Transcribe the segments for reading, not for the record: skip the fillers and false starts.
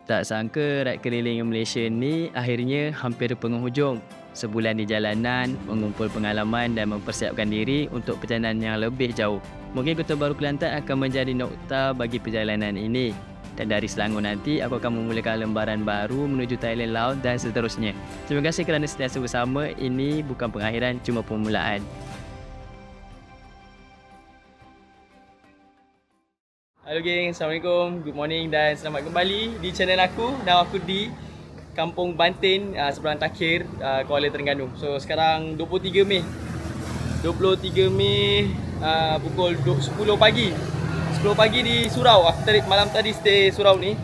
Tak sangka ride keliling Malaysia ni akhirnya hampir penghujung. Sebulan di jalanan, mengumpul pengalaman dan mempersiapkan diri untuk perjalanan yang lebih jauh. Mungkin Kota Baru Kelantan akan menjadi nokta bagi perjalanan ini. Dan dari Selangor nanti, aku akan memulakan lembaran baru menuju Thailand, Laos dan seterusnya. Terima kasih kerana sentiasa bersama. Ini bukan pengakhiran, cuma permulaan. Halo geng, Assalamualaikum, good morning dan selamat kembali di channel aku. Dan aku di Kampung Bantin, seberang Takhir, Kuala Terengganu. So sekarang 23 Mei pukul 10 pagi 10 pagi di Surau. Aku malam tadi stay Surau ni.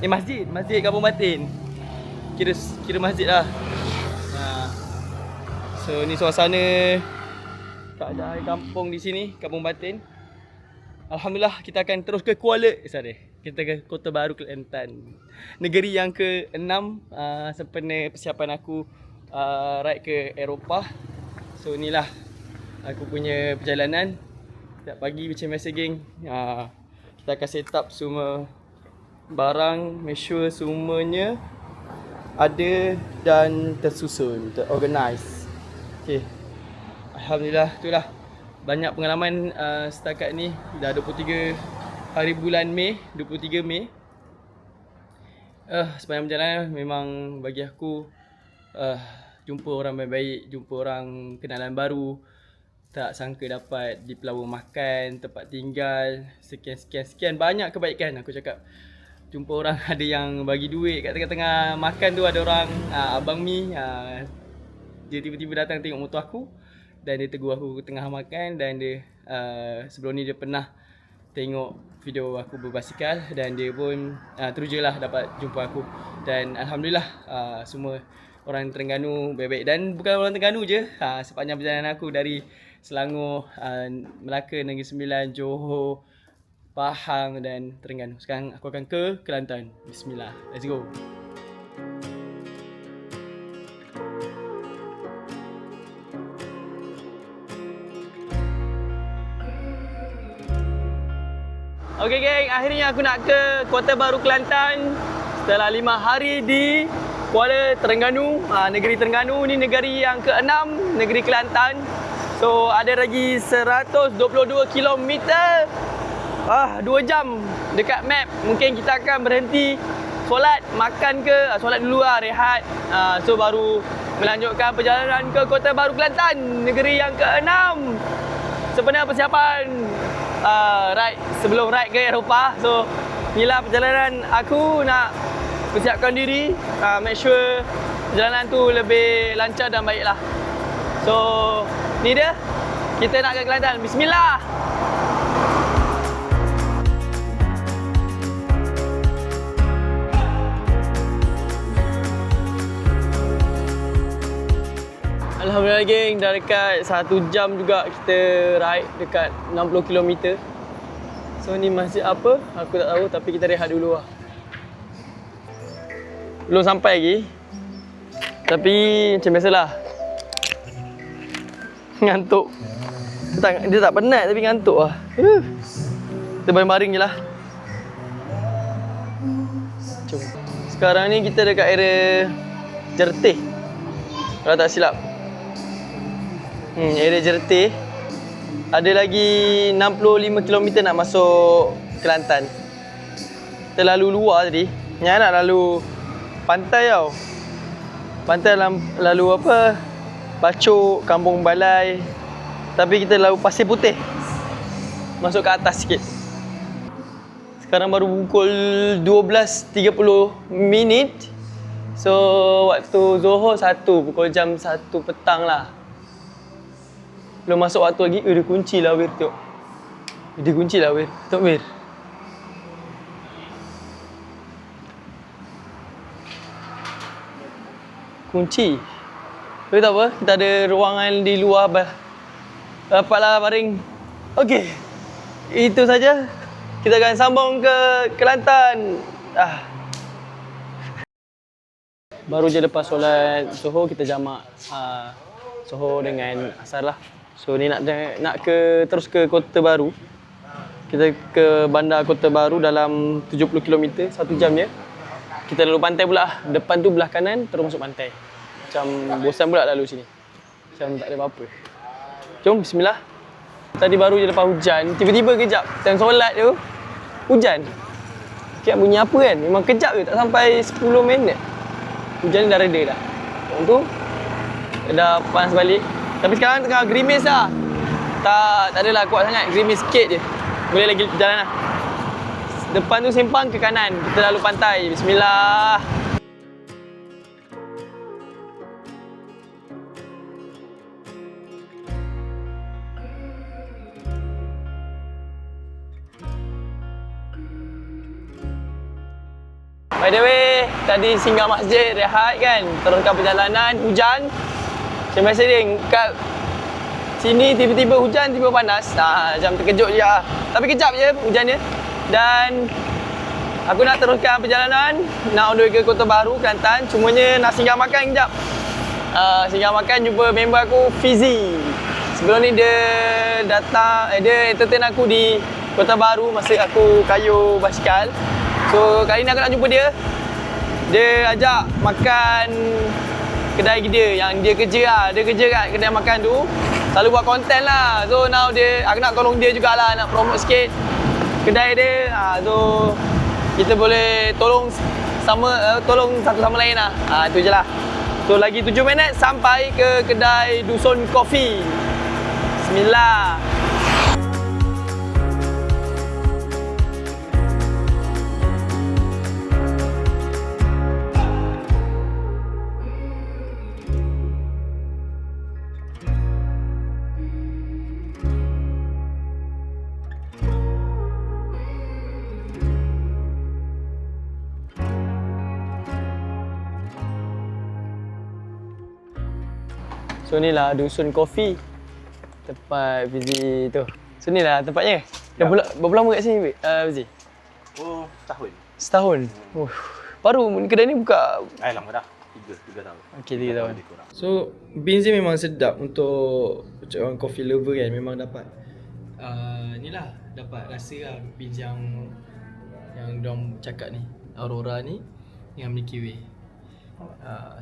Masjid Kampung Bantin. Kira masjid lah. So ni suasana keadaan kampung di sini, Kampung Bantin. Alhamdulillah, kita akan terus ke kita ke Kota Baru Kelantan. Negeri yang ke-6 sempena persiapan aku ride ke Eropah. So inilah aku punya perjalanan. Setiap pagi macam biasa geng, kita akan set up semua barang, make sure semuanya ada dan tersusun, terorganize. Okay. Alhamdulillah, itulah banyak pengalaman setakat ni. Dah 23 hari bulan Mei, 23 Mei. Sepanjang perjalanan memang bagi aku jumpa orang baik-baik, jumpa orang kenalan baru. Tak sangka dapat di pelawa makan, tempat tinggal, sekian banyak kebaikan. Aku cakap jumpa orang ada yang bagi duit kat tengah-tengah makan tu, ada orang Abang Mi, dia tiba-tiba datang tengok motor aku. Dan dia tegur aku tengah makan. Dan dia sebelum ni dia pernah tengok video aku berbasikal. Dan dia pun terujalah dapat jumpa aku. Dan Alhamdulillah semua orang Terengganu baik-baik. Dan bukan orang Terengganu je, sepanjang perjalanan aku dari Selangor, Melaka, Negeri Sembilan, Johor, Pahang dan Terengganu. Sekarang aku akan ke Kelantan. Bismillah, let's go. Okay geng, akhirnya aku nak ke Kota Baru Kelantan setelah 5 hari di Kuala Terengganu. Negeri Terengganu ni negeri yang ke-6, negeri Kelantan. So ada lagi 122 km. 2 jam dekat map. Mungkin kita akan berhenti solat, makan ke, solat dulu lah, rehat. So baru melanjutkan perjalanan ke Kota Baru Kelantan, negeri yang ke-6. Sebenarnya persiapan sebelum ride ke Eropah. So inilah perjalanan aku, nak persiapkan diri, make sure perjalanan tu lebih lancar dan baiklah. So ni dia, kita nak ke Kelantan. Bismillah. Alhamdulillah geng, dah dekat 1 jam juga kita ride dekat 60 km. So ni masjid apa? Aku tak tahu, tapi kita rehat dulu lah. Belum sampai lagi. Tapi macam biasalah, ngantuk. Dia tak penat tapi ngantuk lah. Kita baring-baring je lah. Jom. Sekarang ni kita dekat area Jertih, kalau tak silap. Area Jertih. Ada lagi 65 km nak masuk Kelantan. Kita lalu luar tadi. Yang nak lalu pantai tau. Pantai lalu apa? Bacok, Kampung Balai. Tapi kita lalu Pasir Putih. Masuk ke atas sikit. Sekarang baru pukul 12.30. So waktu Johor 1, pukul jam 1 petang lah. Belum masuk waktu lagi. Dia kunci lah Wir, tengok. Dia kunci lah Wir. Tengok Wir. Kunci. Tapi tak apa, kita ada ruangan di luar. Dapatlah baring. Okey. Itu saja. Kita akan sambung ke Kelantan. Baru je lepas solat Johor, kita jamak Johor dengan asar lah. So ni nak terus ke Kota Baru. Kita ke bandar Kota Baru dalam 70 km, 1 jam je. kita lalu pantai pula. Depan tu belah kanan terus masuk pantai. Macam bosan pula lalu sini. Macam tak ada apa-apa. Jom, bismillah. Tadi baru je lepas hujan, tiba-tiba kejap time solat tu hujan. Kira bunyi apa kan? Memang kejap je, tak sampai 10 minit. Hujan ni dah reda dah. Lepas tu dah panas balik. Tapi sekarang tengah gerimis dah. Tak adalah kuat sangat, gerimis sikit je. Boleh lagi jalan lah. Depan tu sempang ke kanan. Kita lalu pantai. Bismillah. By the way, tadi singgah masjid, rehat kan. Teruskan perjalanan, hujan. Macam biasa dia, kat sini tiba-tiba hujan, tiba panas. Macam terkejut je lah. Tapi kejap je hujan dia. Dan aku nak teruskan perjalanan, nak on the way ke Kota Bharu, Kelantan. Cumanya nak singgah makan kejap. Singgah makan jumpa member aku, Fizi. Sebelum ni dia datang, dia entertain aku di Kota Bharu masa aku kayuh basikal. So kali ni aku nak jumpa dia. Dia ajak makan kedai dia yang dia kerja lah. Dia kerja kat kedai makan tu. Selalu buat konten lah. So now aku nak tolong dia jugalah, nak promote sikit kedai dia. So kita boleh tolong satu sama lain lah. Itu je lah. So lagi 7 minit sampai ke kedai Dusun Coffee. Bismillah. So ni lah Dusun Coffee. Tempat Fizi tu. So ni lah tempatnya. Dah berapa lama kat sini Fizi? Oh, setahun. Setahun? Baru kedai ni buka? Lama dah. 3 tahun. Okey, 3 tahun. So beans dia memang sedap untuk orang coffee lover kan. Memang dapat ni lah, dapat rasa lah beans yang diorang cakap ni, Aurora ni dengan Milky Way.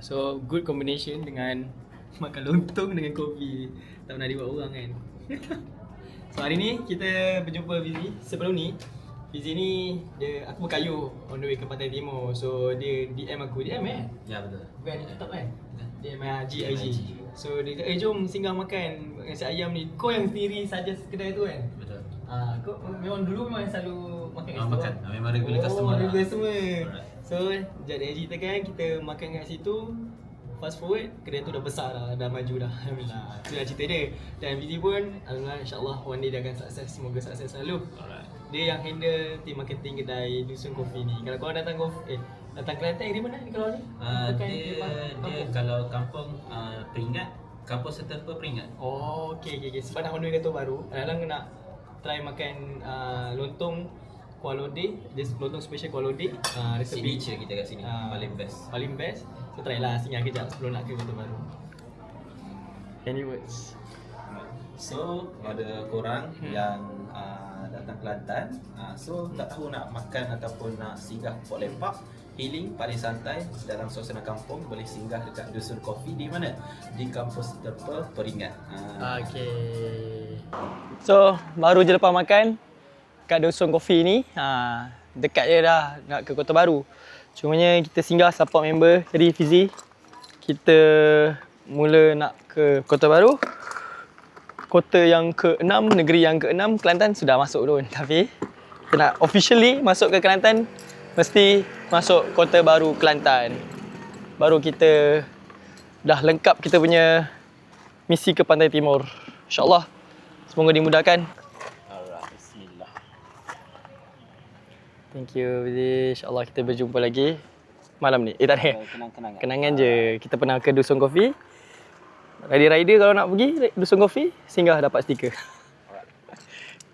So good combination dengan makan lontong dengan kopi. Tak pernah dibuat orang kan. So hari ni kita berjumpa Fizi. Sebelum ni Fizi ni aku berkayuh on the way ke Pantai Timur. So dia DM aku. DM Ya, betul. Bukan laptop kan? DM IG. So dia kata, jom singgah makan nasi ayam ni. Kau yang sendiri saja kedai tu kan? Betul. Kau memang dulu memang selalu makan kat situ? Makan. Memang regular customer lah. Regular customer. So jadi IG tekan, kita makan kat situ. Fast forward, kedai tu dah besar dah maju dah. Alhamdulillah. Itu dah cerita dia. Dan Fizi pun, alhamdulillah, insyaAllah one day dia akan sukses. Semoga sukses selalu. Alright. Dia yang handle team marketing kedai Dusun Coffee ni. Kalau korang datang datang Kelantan, area mana ni kalau ni? Dia kalau kampung Peringat, kampung Setempa Peringat. Oh, okey. Sebab nak on the way ke Kota Bharu, kadang-kadang nak try makan lontong Kuala Lodeh. Dia lontong special Kuala Lodeh. Signature kita kat sini, paling best. Paling best. So try lah singgah kejap sebelum nak ke Kota Bharu. Any words? So ada korang yang datang Kelantan, so tak tahu nak makan ataupun nak singgah port lepak, healing paling santai dalam suasana kampung, boleh singgah dekat Dusun Coffee. Di mana? Di kampus Setempa Peringat. Okay. So baru je lepas makan kat Dusun Coffee ni, dekat je dah nak ke Kota Bharu. Cumanya kita singgah support member tadi Fizi. Kita mula nak ke Kota Bharu. Kota yang ke-6, negeri yang ke-6, Kelantan sudah masuk tu. Tapi kita nak officially masuk ke Kelantan, mesti masuk Kota Bharu Kelantan. Baru kita dah lengkap kita punya misi ke Pantai Timur. InsyaAllah. Semoga dimudahkan. Alright, bismillah. Thank you Fizi. InsyaAllah kita berjumpa lagi malam ni. Tak ada. Kenangan je. Kita pernah ke Dusun Coffee. Rider kalau nak pergi Dusun Coffee, singgah dapat stiker. Alright.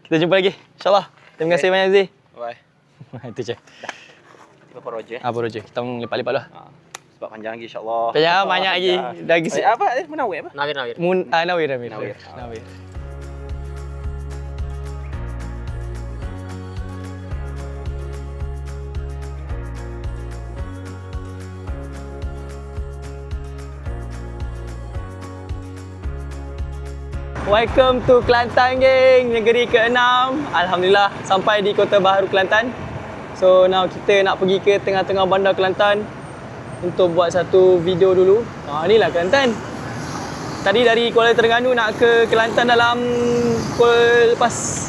Kita jumpa lagi. InsyaAllah. Terima kasih banyak Fizi. Bye. Itu je. Tiba baru je. Baru je. Kita lepak-lepak lah. Sebab panjang lagi insyaAllah. Banyak lagi. Lagi apa? Munawir apa? Nawir. Welcome to Kelantan geng, negeri ke-6. Alhamdulillah sampai di Kota Baru Kelantan. So now kita nak pergi ke tengah-tengah bandar Kelantan untuk buat satu video dulu. Inilah Kelantan. Tadi dari Kuala Terengganu nak ke Kelantan dalam pukul lepas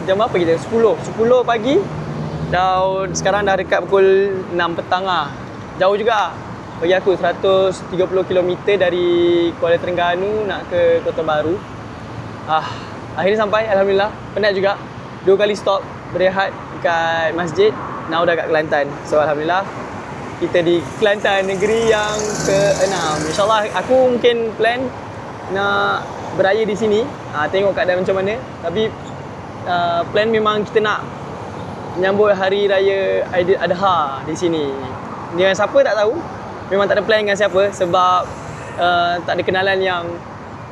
jam berapa kita? 10 pagi. Dan sekarang dah dekat pukul 6 petang lah. Jauh juga. Bagi aku 130 km dari Kuala Terengganu nak ke Kota Baru. Akhirnya sampai, alhamdulillah. Penat juga. 2 kali stop, berehat dekat masjid. Now dah kat Kelantan. So alhamdulillah kita di Kelantan, negeri yang ke-6. InsyaAllah aku mungkin plan nak beraya di sini. Tengok keadaan macam mana. Tapi plan memang kita nak menyambut hari raya Aidil Adha di sini. Dengan siapa tak tahu. Memang tak ada plan dengan siapa sebab tak ada kenalan yang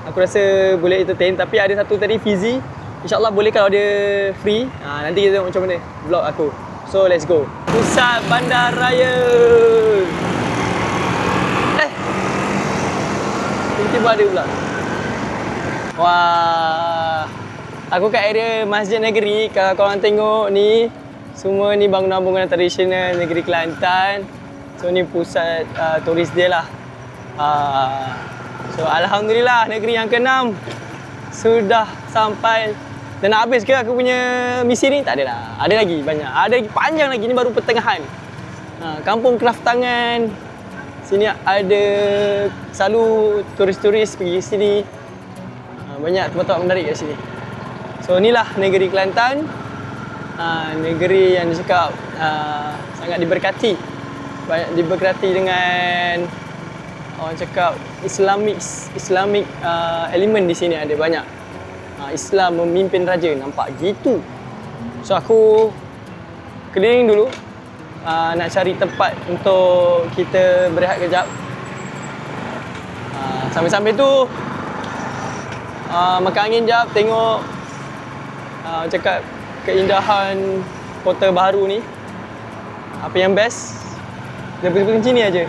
aku rasa boleh entertain. Tapi ada satu tadi, Fizi. InsyaAllah boleh kalau dia free. Nanti kita tengok macam mana vlog aku. So let's go. Pusat Bandaraya. Tiba-tiba ada pula. Wah. Aku kat area Masjid Negeri. Kalau korang tengok ni, semua ni bangunan-bangunan tradisional negeri Kelantan. So ni pusat turis dia lah. So alhamdulillah negeri yang ke-6 sudah sampai. Dan nak habis ke aku punya misi ni? Tak ada lah. Ada lagi banyak. Ada lagi panjang lagi, ni baru pertengahan. Kampung Kraftangan. Sini ada selalu turis-turis pergi sini. Banyak tempat-tempat menarik kat sini. So inilah negeri Kelantan. Negeri yang dicakap sangat diberkati. Banyak diberkati dengan orang cakap Islamic elemen di sini ada banyak. Islam memimpin raja, nampak gitu. So aku keliling dulu nak cari tempat untuk kita berehat kejap. Sambil-sambil tu makan angin jap, tengok cakap keindahan Kota Baru ni. Apa yang best? Dia berhenti ni aja.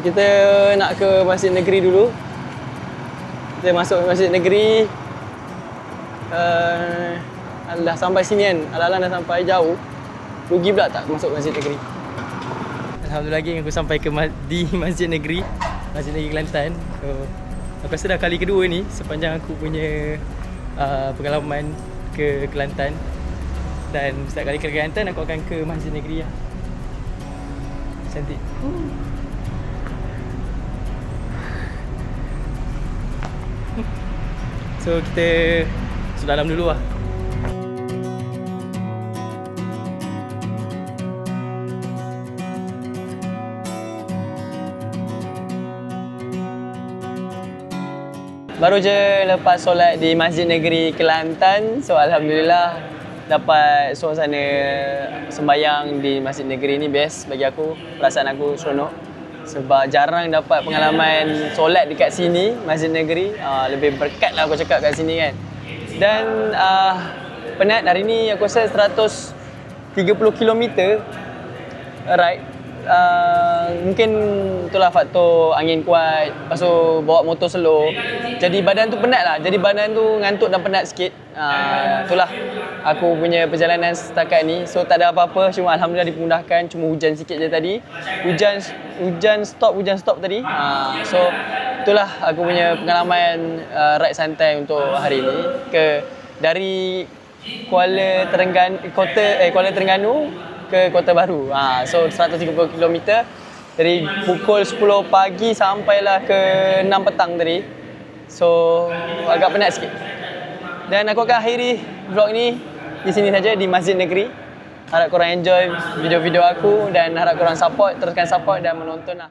Kita nak ke Masjid Negeri dulu. Kita masuk Masjid Negeri. Dah sampai sini kan. Alang-alang dah sampai jauh. Rugi pula tak masuk Masjid Negeri. Alhamdulillah lagi aku sampai di Masjid Negeri. Masjid Negeri Kelantan. So aku rasa dah kali kedua ni sepanjang aku punya pengalaman ke Kelantan. Dan setiap kali ke Kelantan aku akan ke Masjid Negeri lah. Cantik. So kita masuk dalam dulu lah. Baru je lepas solat di Masjid Negeri Kelantan. So alhamdulillah dapat suasana sembahyang di Masjid Negeri ni best bagi aku. Perasaan aku seronok sebab jarang dapat pengalaman solat dekat sini, Masjid Negeri. Lebih berkat lah aku cakap kat sini kan. Dan penat hari ni aku rasa 130 km ride. Mungkin itulah faktor angin kuat, lepas tu bawa motor slow. Jadi badan tu penat lah. Jadi badan tu ngantuk dan penat sikit. Itulah aku punya perjalanan setakat ni. So tak ada apa-apa, cuma alhamdulillah dipermudahkan. Cuma hujan sikit je tadi. Hujan stop tadi. So itulah aku punya pengalaman ride santai untuk hari ni. Dari Kuala Terengganu ke Kota Baru. So 130 km dari pukul 10 pagi sampailah ke 6 petang tadi. So agak penat sikit. Dan aku akan akhiri vlog ni di sini saja di Masjid Negeri. Harap korang enjoy video-video aku dan harap korang teruskan support dan menonton lah.